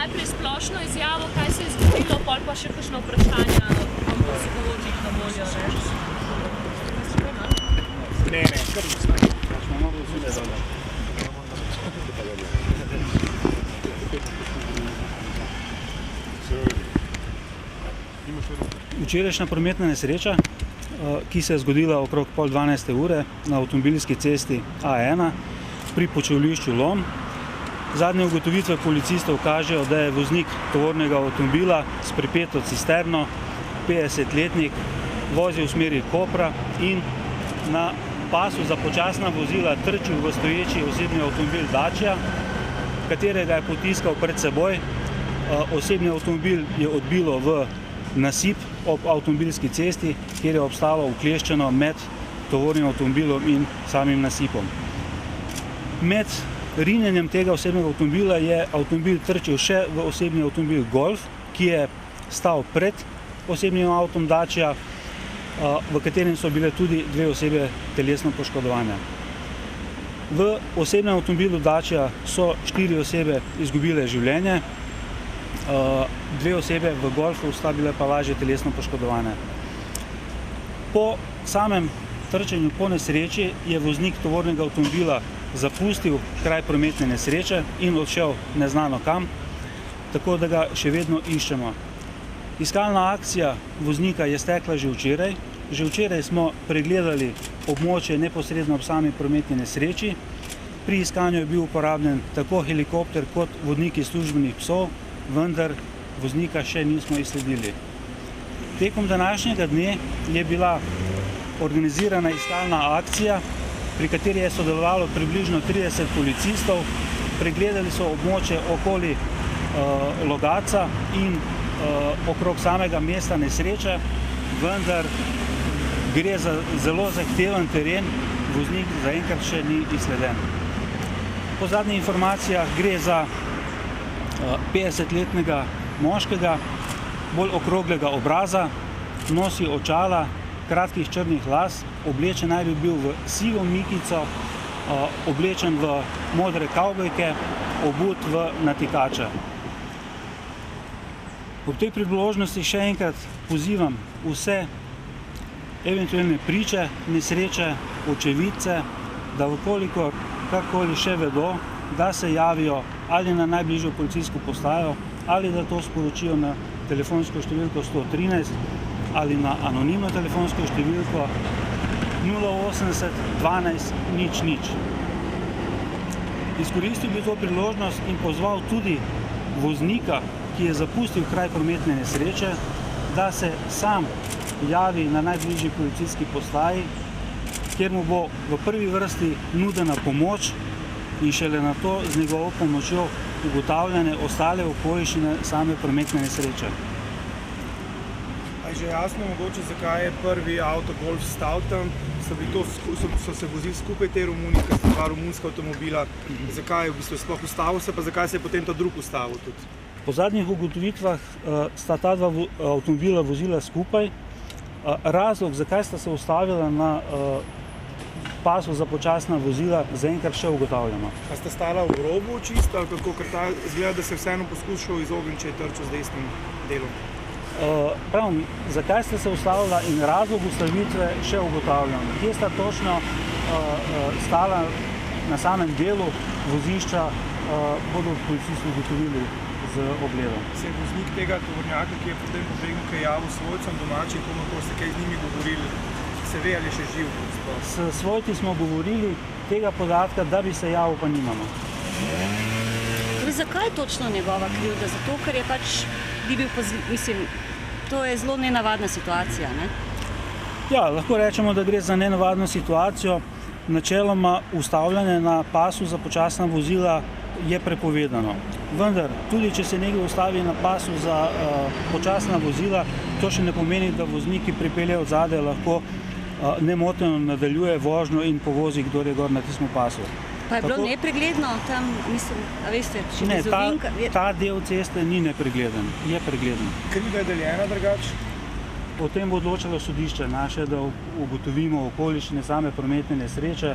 najprej splošno izjavo, kaj se je zgodilo, pol pa še kakšno vprašanje, sogovornik na voljo, Ne, kar ne. Smo mogli vse dole. Včerajšnja prometna nesreča, ki se je zgodila okrog 11:30 na avtomobilski cesti A1 pri počivlišču Lom. Zadnje ugotovitve policistov kažejo, da je voznik tovornega avtomobila s pripeto cisterno, 50-letnik, vozil v smeri Kopra in na pasu za počasna vozila trčil v stoječi osebni avtomobil Dacia, katerega je potiskal pred seboj. Osebni avtomobil je odbilo v nasip ob avtomobilski cesti, kjer je obstalo ukleščeno med tovornim avtomobilom in samim nasipom. Med rinjenjem tega osebnega avtomobila je avtomobil trčil še v osebni avtomobil Golf, ki je stal pred osebnim avtom Dacia, v katerem so bile tudi dve osebe telesno poškodovane. V osebnem avtomobilu Dacia so 4 osebe izgubile življenje, 2 osebe v Golfu sta bile pa lažje telesno poškodovane. Po samem trčenju po nesreči je voznik tovornega avtomobila zapustil kraj prometne nesreče in odšel neznano kam, tako da ga še vedno iščemo. Iskalna akcija voznika je stekla že včeraj. Že včeraj smo pregledali območje neposredno ob sami prometni nesreči. Pri iskanju je bil uporabljen tako helikopter kot vodniki službenih psov, vendar voznika še nismo izsledili. Tekom današnjega dne je bila organizirana iskalna akcija, pri kateri je sodelovalo približno 30 policistov. Pregledali so območje okoli Logatca in okrog samega mesta nesreče, vendar gre za zelo zahteven teren, voznik zaenkrat še ni izsleden. Po zadnjih informacijah gre za 50-letnega moškega, bolj okroglega obraza, nosi očala, kratkih črnih las, oblečen naj bi bil v sivo mikico, oblečen v modre kavbojke, obut v natikače. Ob tej priložnosti še enkrat pozivam vse eventualne priče nesreče, očividce, da vkolikor karkoli še vedo, da se javijo ali na najbližjo policijsko postajo, ali da to sporočijo na telefonsko številko 113 ali na anonimno telefonsko številko 080 12 00. Izkoristil bi to priložnost in pozval tudi voznika, ki je zapustil kraj prometne nesreče, da se sam javi na najbližji policijski postaji, kjer mu bo v prvi vrsti nudena pomoč in šele na to z njegovo pomočjo ugotavljane ostale okoliščine same prometne nesreče. A je že jasno mogoče, zakaj je prvi avto Golf stal tam? So se vozili skupaj te Romuni, ker sta dva romunska avtomobila. Zakaj je v bistvu sploh ustavil se, pa zakaj se je potem ta drug ustavil tudi? Po zadnjih ugotovitvah sta ta dva avtomobila vozila skupaj. Razlog, zakaj sta se ustavila na pasu za počasna vozila, zaenkrat še ugotavljamo. A sta stala v robu čisto, ali kako, ker ta izgleda, da se vseeno poskušal izogniti, če je trčil z desnim delom? Pravim, zakaj sta se ustavila in razlog ustavitve še ugotavljamo. Kje sta točno stala na samem delu vozišča, bodo policisti ugotovili z ogledom. Se je voznik tega tovornjaka, ki je potem pobegnil, kaj javil svojcem domačih, kako ste kaj z njimi govorili, se ve, ali je še živ? S svojci smo govorili, tega podatka, da bi se javil, pa nimamo. Zakaj je točno njegova krivda? Zato, ker je pač to je zelo nenavadna situacija, ne? Ja, lahko rečemo, da gre za nenavadno situacijo. Načeloma ustavljanje na pasu za počasna vozila je prepovedano. Vendar, tudi če se nekdo ustavi na pasu za počasna vozila, to še ne pomeni, da vozniki pripelje od zadaj lahko nemoteno nadaljuje vožnjo in povozi, kdor je gor na tistem pasu. Pa je bilo nepregledno tam, mislim, a veste, če ne, ta del ceste ni nepregleden, je pregleden. Krivda je deljena drugače? O tem bo odločalo sodišče naše, da ugotovimo okoliščine same prometne nesreče.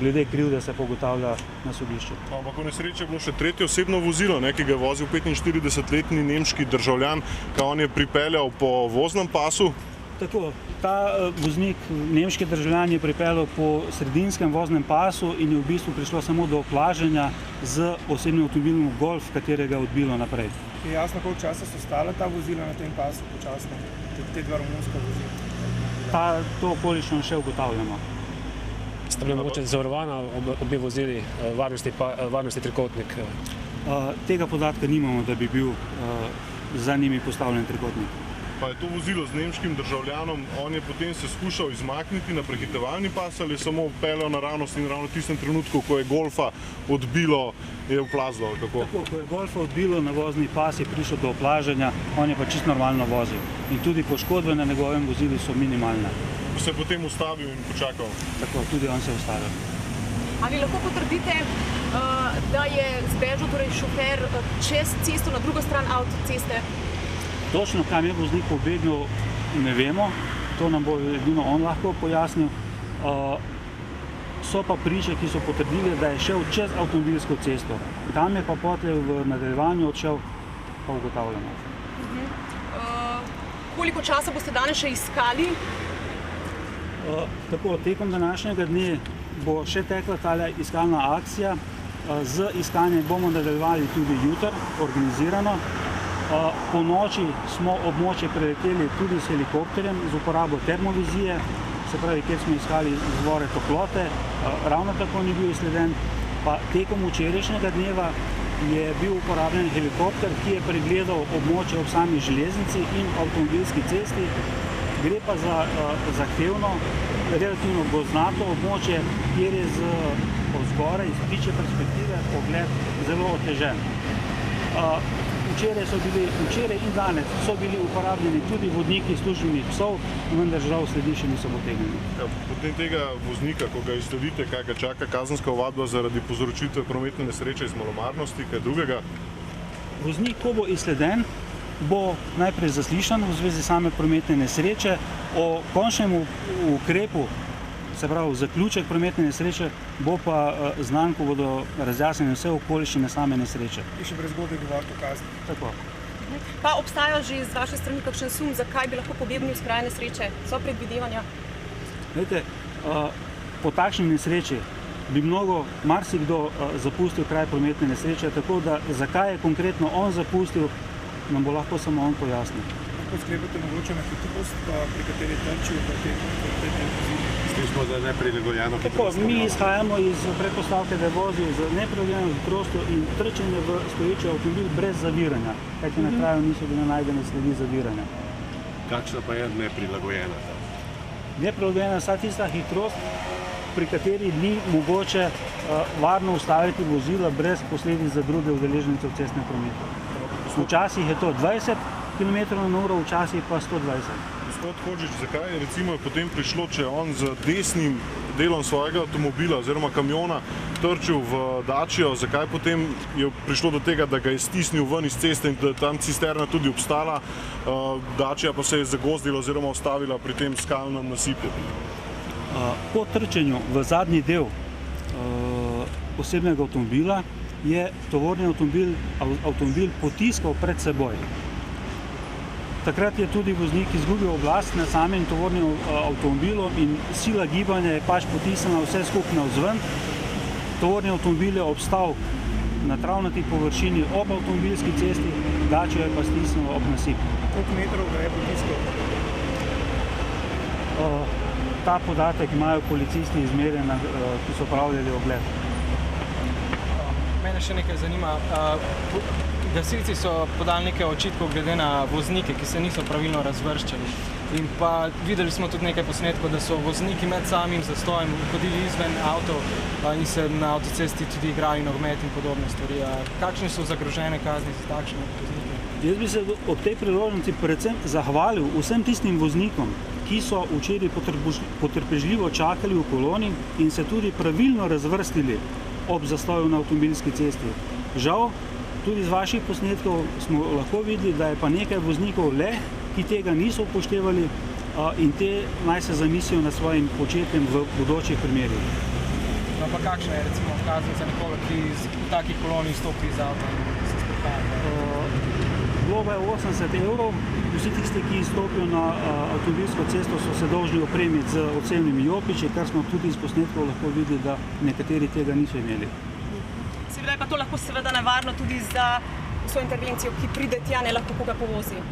glede krivde se pogotavlja na sodišču. Ampak v nesreči je bilo še tretje osebno vozilo, ki ga je vozil 45-letni nemški državljan, ki on je pripeljal po voznem pasu. Tako, ta voznik, nemški državljan, je pripeljal po sredinskem voznem pasu in je v bistvu prišlo samo do oplaženja z osebnim avtomobilom Golf, katerega je odbilo naprej. Je jasno, koliko časa so stala ta vozila na tem pasu počasno, te dva romunska vozila? To okoliščno še ugotavljamo. Sta bila mogoče zavarovana obe vozili, varnostni trikotnik? Tega podatka nimamo, da bi bil za njimi postavljen trikotnik. Pa je to vozilo z nemškim državljanom, on je potem se skušal izmakniti na prehitevalni pas ali je samo peljal naravnost in ravno v tistem trenutku, ko je Golfa odbilo, je oplazilo? Tako, ko je Golfa odbilo na vozni pas, je prišel do oplaženja, on je pa čisto normalno vozil. In tudi poškodbe na njegovem vozilu so minimalne. Se je potem ustavil in počakal? Tako, tudi on se je ustavil. Ali lahko potrdite, da je zbežal torej šofer čez cesto na drugo stran avtoceste? Točno, kam je voznik pobegnil, ne vemo, to nam bo edino on lahko pojasnil. So pa priče, ki so potrdili, da je šel čez avtomobilsko cesto. Tam je pa potem v nadaljevanju odšel, pa ugotavljamo. Koliko časa boste danes še iskali? Tako, tekom današnjega dne bo še tekla ta iskalna akcija. Z iskanjem bomo nadaljevali tudi jutri, organizirano. Po noči smo območje preleteli tudi s helikopterjem z uporabo termovizije, se pravi, kjer smo iskali izvore toplote, ravno tako ni bil izsleden. Pa tekom včerajšnjega dneva je bil uporabljen helikopter, ki je pregledal območje ob sami železnici in avtomobilski cesti. Gre pa za zahtevno, relativno gozdnato območje, kjer je zgoraj, iz ptičje perspektive, pogled zelo otežen. Včeraj in danes so bili uporabljeni tudi vodniki službenih psov, vendar žal sledi še niso potegnjeni. Potem tega voznika, ko ga izsledite, kaj ga čaka kazenska ovadba zaradi povzročitve prometne nesreče iz malomarnosti, kaj drugega? Voznik, ko bo izsleden, bo najprej zaslišan v zvezi same prometne nesreče, o končnem ukrepu, se pravi zaključek prometne nesreče, bo pa znan, ko bodo razjasnjene vse okoliščine same nesreče. Je še prezgodaj govoriti o kazni. Tako. Pa obstaja že z vaše strani kakšen sum, zakaj bi lahko pobegnil iz kraja nesreče? So predvidevanja? Glejte, po takšni nesreči bi marsikdo zapustil kraj prometne nesreče, tako da zakaj je konkretno on zapustil, nam bo lahko samo on pojasnil. Lahko sklepate mogoče na hitrost, pri kateri trčijo v tem vozili? Smo za neprilagojeno hitrost. Mi izhajamo iz predpostavke, da je vozil z neprilagojeno hitrostjo in trčenje v stoječi avtomobil brez zaviranja, kajti na kraju niso bile najdene sledi zaviranja. Kakšna pa je neprilagojena? Neprilagojena je vsa tista hitrost, pri kateri ni mogoče varno ustaviti vozila brez posledic za druge udeležence v cestnem prometu. Včasih je to 20 km/h, včasih pa 120. Gospod Hodžič, zakaj recimo je potem prišlo, če je on z desnim delom svojega avtomobila oziroma kamiona trčil v Dačijo, zakaj potem je prišlo do tega, da ga je stisnil ven iz ceste in da je tam cisterna tudi obstala, Dačija pa se je zagozdila oziroma ustavila pri tem skalnem nasipju? Po trčenju v zadnji del osebnega avtomobila je tovorni avtomobil potiskal pred seboj. Takrat je tudi voznik izgubil oblast nad samim tovornim avtomobilom in sila gibanja je pač potisnila vse skupaj navzven. Tovorni avtomobil je obstal na travnati površini ob avtomobilski cesti, Dačijo je pa stisnilo ob nasip. Koliko metrov ga je potiskal? Ta podatek imajo policisti izmerjen, ki so opravljali ogled. Mene še nekaj zanima. Gasilci so podali nekaj očitkov glede na voznike, ki se niso pravilno razvrščali. In pa videli smo tudi nekaj posnetkov, da so vozniki med samim zastojem hodili izven avtov in se na avtocesti tudi igrali nogomet in podobne stvari. Kakšne so zagrožene kazni za takšne voznike? Jaz bi se ob tej priložnosti predvsem zahvalil vsem tistim voznikom, ki so včeraj potrpežljivo čakali v koloni in se tudi pravilno razvrstili ob zastoju na avtomobilski cesti. Žal, tudi z vaših posnetkov smo lahko videli, da je pa nekaj voznikov le, ki tega niso upoštevali in te naj se zamislijo nad svojim početjem v bodočih primerih. No pa kakšna je recimo kazen za nekoga, ki v takih koloni stopi iz avta in se sprehaja? Globa je 80 evrov. Vsi tisti, ki stopijo na avtomobilsko cesto, so se dolžni opremiti z odsevnimi jopiči, kar smo tudi iz posnetkov lahko videli, da nekateri tega niso imeli. Seveda je pa to lahko seveda nevarno tudi za vso intervencijo, ki pride tja, ne lahko koga povozi.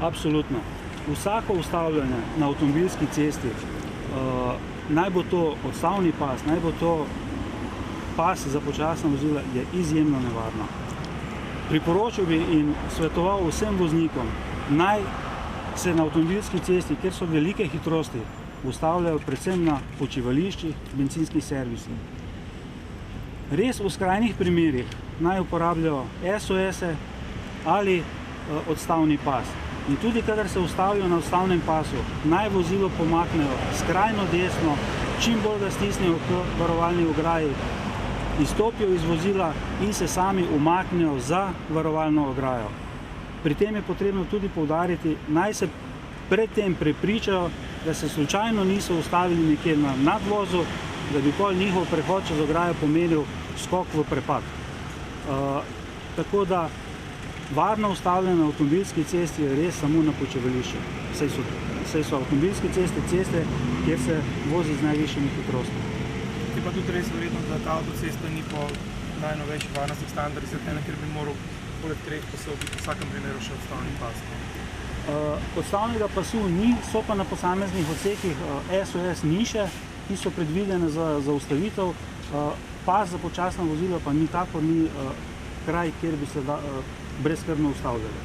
Absolutno. Vsako ustavljanje na avtomobilski cesti, naj bo to odstavni pas, naj bo to pas za počasna vozila, je izjemno nevarno. Priporočil bi in svetoval vsem voznikom, naj se na avtomobilski cesti, kjer so velike hitrosti, ustavljajo predvsem na počivališčih, bencinskih servisih. Res v skrajnih primerih naj uporabljajo SOS-e ali odstavni pas. In tudi, kadar se ustavijo na odstavnem pasu, naj vozilo pomaknejo skrajno desno, čim bolj ga stisnejo k varovalni ograji, izstopijo iz vozila in se sami umaknejo za varovalno ograjo. Pri tem je potrebno tudi poudariti, naj se predtem prepričajo, da se slučajno niso ustavili nekje na nadvozu, da bi pol njihov prehod čez ograjo pomenil skok v prepad. Tako da varno ustavljanje na avtomobilski cesti je res samo na počivališču. Saj so avtomobilske ceste, kjer se vozi z najvišjimi hitrostmi. Je pa tudi res verjetno, da ta avtocesta ni po najnovejših varnostnih standardih, ker bi moral poleg 3 pasov biti v vsakem primeru še odstavni pas. Odstavnega pasu ni, so pa na posameznih odsekih SOS niše, ki so predvidene za zaustavitev. Pas za počasna vozila pa nikakor ni kraj, kjer bi se brezskrbno ustavljali.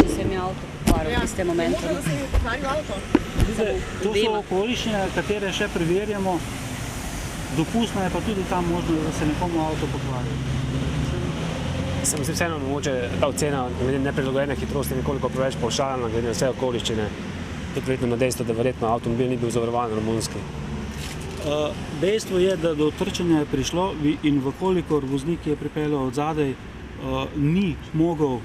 Če se mi avto pokvaril v tistem momentu. Možno, da se mi pokvaril avto? To so okoliščine, katere še preverjamo. Dopustno je pa tudi tam možno, da se nekomu avto pokvari. Se mi zdi vseeno mogoče ta ocena neprilagojene hitrosti nekoliko preveč pavšalna, glede na vse okoliščine, tudi verjetno na dejstvo, da verjetno avtomobil ni bil zavarovan romunski. Dejstvo je, da do trčenja je prišlo in vkolikor voznik, ki je pripeljal od zadaj, ni mogel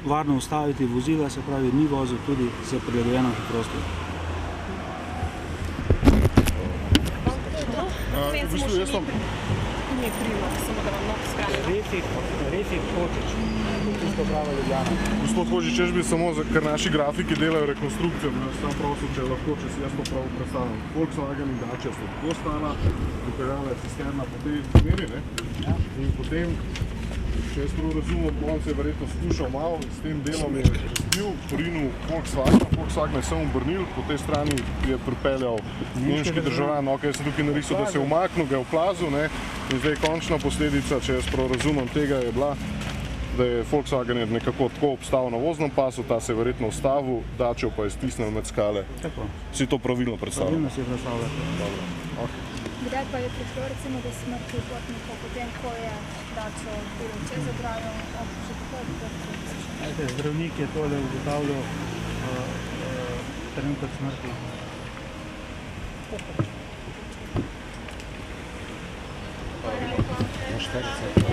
varno ustaviti vozila, se pravi, ni vozil tudi s prilagojeno hitrostjo. V bistvu jaz sem... Ni prilog, samo da vam nog skrajno. Refik Hotič, tisto prava Ljubljana. Gospod Hožič, jaz bi samo, ker naši grafiki delajo rekonstrukcijo, sam prosil, če lahko, če si jaz to prav predstavljam. Volkswagen in Dacia so tako stala, pripeljala je cisterna po tej smeri, ne? In potem, če jaz prav razumem, on se je verjetno skušal malo, s tem delom je razbil, porinil Volkswagen je samo obrnil, po tej strani je pripeljal nemški državljan, jaz sem tukaj narisal, da se je umaknil, ga je oplazil, ne? In zdaj končna posledica, če jaz prav razumem, tega je bila, da je Volkswagen nekako tako obstal na voznem pasu, ta se je verjetno ustavil, Dacia pa je stisnil med skale. Tako. Si to pravilno predstavljal? Pravilno si predstavljal. Kdaj pa je prišlo recimo do smrti potnikov, potem ko je Dacia bil čez ograjo, že tako je Zdravnik je tole ugotavljal trenutek smrti. Hvala lepa.